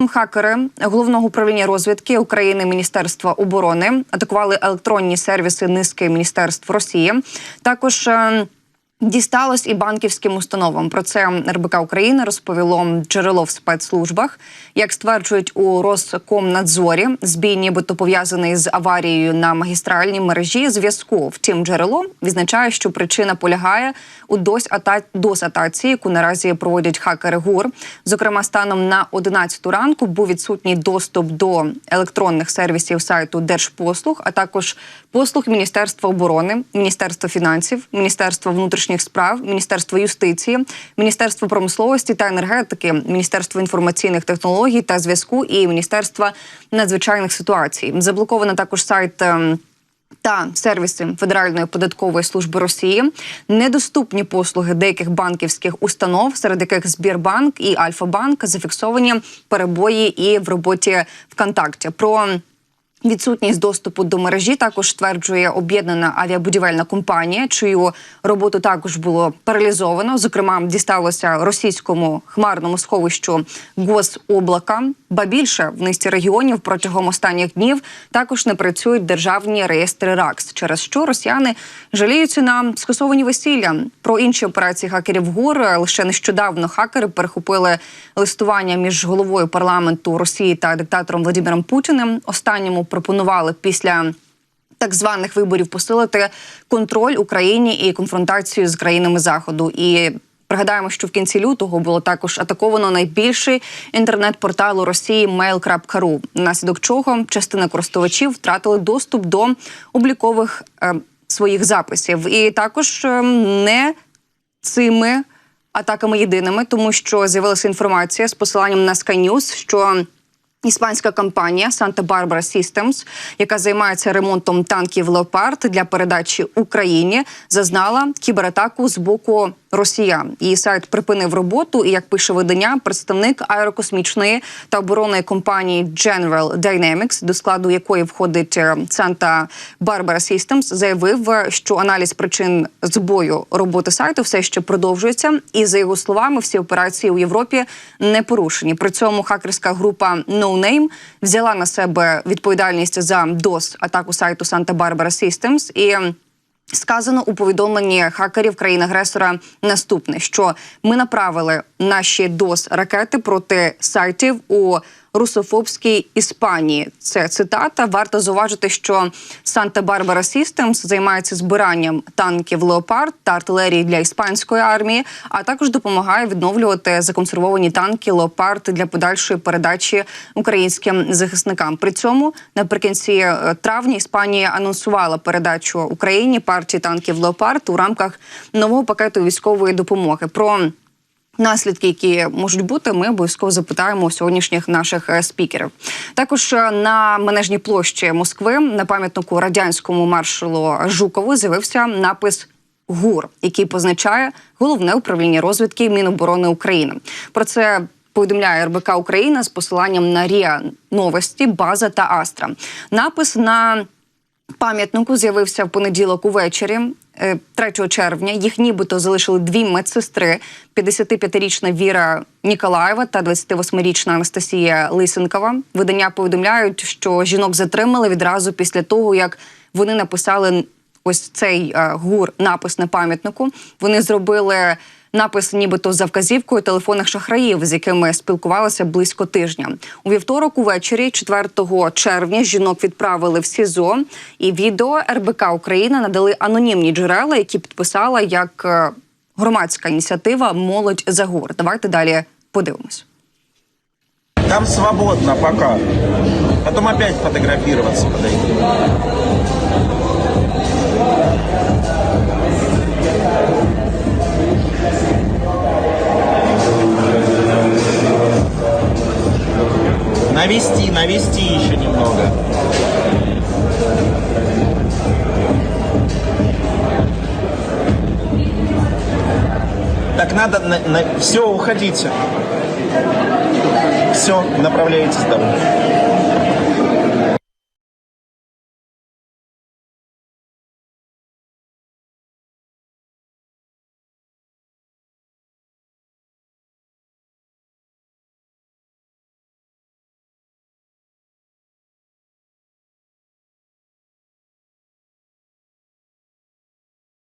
Хакери Головного управління розвідки України, Міністерства оборони атакували електронні сервіси низки міністерств Росії. Також дісталось і банківським установам. Про це РБК України розповіло джерело в спецслужбах. Як стверджують у Роскомнадзорі, збій нібито пов'язаний з аварією на магістральній мережі зв'язку. Втім, джерело відзначає, що причина полягає у DOS-атаці, яку наразі проводять хакери ГУР. Зокрема, станом на 11 ранку був відсутній доступ до електронних сервісів сайту Держпослуг, а також послуг Міністерства оборони, Міністерства фінансів, Міністерства внутрішніх справ, Міністерства юстиції, Міністерства промисловості та енергетики, Міністерства інформаційних технологій та зв'язку і Міністерства надзвичайних ситуацій. Заблоковано також сайт та сервіси Федеральної податкової служби Росії. Недоступні послуги деяких банківських установ, серед яких Сбербанк і Альфа-банк, зафіксовані перебої і в роботі ВКонтакті. Про відсутність доступу до мережі також стверджує об'єднана авіабудівельна компанія, чию роботу також було паралізовано. Зокрема, дісталося російському хмарному сховищу Гособлака. Ба більше, в низці регіонів протягом останніх днів також не працюють державні реєстри РАКС, через що росіяни жаліються на скасовані весілля. Про інші операції хакерів ГУР лише нещодавно хакери перехопили листування між головою парламенту Росії та диктатором Владимиром Путіним. Останньому пропонували після так званих виборів посилити контроль Україні і конфронтацію з країнами Заходу. І пригадаємо, що в кінці лютого було також атаковано найбільший інтернет-портал у Росії mail.ru, внаслідок чого частина користувачів втратили доступ до облікових своїх записів. І також не цими атаками єдиними, тому що з'явилася інформація з посиланням на Sky News, що іспанська компанія Santa Barbara Systems, яка займається ремонтом танків «Леопард» для передачі Україні, зазнала кібератаку з боку росіян. Її сайт припинив роботу, і, як пише видання, представник аерокосмічної та оборонної компанії General Dynamics, до складу якої входить Santa Barbara Systems, заявив, що аналіз причин збою роботи сайту все ще продовжується, і, за його словами, всі операції у Європі не порушені. При цьому хакерська група No Name взяла на себе відповідальність за DOS-атаку сайту Santa Barbara Systems, і сказано у повідомленні хакерів країни-агресора наступне, що ми направили наші DOS-ракети проти сайтів у русофобській Іспанії. Це цитата. Варто зауважити, що Santa Barbara Systems займається збиранням танків «Леопард» та артилерії для іспанської армії, а також допомагає відновлювати законсервовані танки «Леопард» для подальшої передачі українським захисникам. При цьому наприкінці травня Іспанія анонсувала передачу Україні партії танків «Леопард» у рамках нового пакету військової допомоги. Про наслідки, які можуть бути, ми обов'язково запитаємо у сьогоднішніх наших спікерів. Також на Манежній площі Москви на пам'ятнику радянському маршалу Жукову з'явився напис ГУР, який позначає Головне управління розвідки Міноборони України. Про це повідомляє РБК Україна з посиланням на РІА Новості, База та Астра. Напис на пам'ятнику з'явився в понеділок увечері, 3 червня. Їх нібито залишили дві медсестри, 55-річна Віра Ніколаєва та 28-річна Анастасія Лисенкова. Видання повідомляють, що жінок затримали відразу після того, як вони написали ось цей ГУР напис на пам'ятнику. Вони зробили напис нібито за вказівкою телефонних шахраїв, з якими спілкувалися близько тижня. У вівторок увечері, 4 червня, жінок відправили в СІЗО, і відео РБК Україна надали анонімні джерела, які підписала як громадська ініціатива «Молодь за ГУР». Давайте далі подивимось. Там свободно пока. Потом опять фотографироваться подойти. Навести еще немного. Так надо, все, уходите. Все, направляйтесь домой.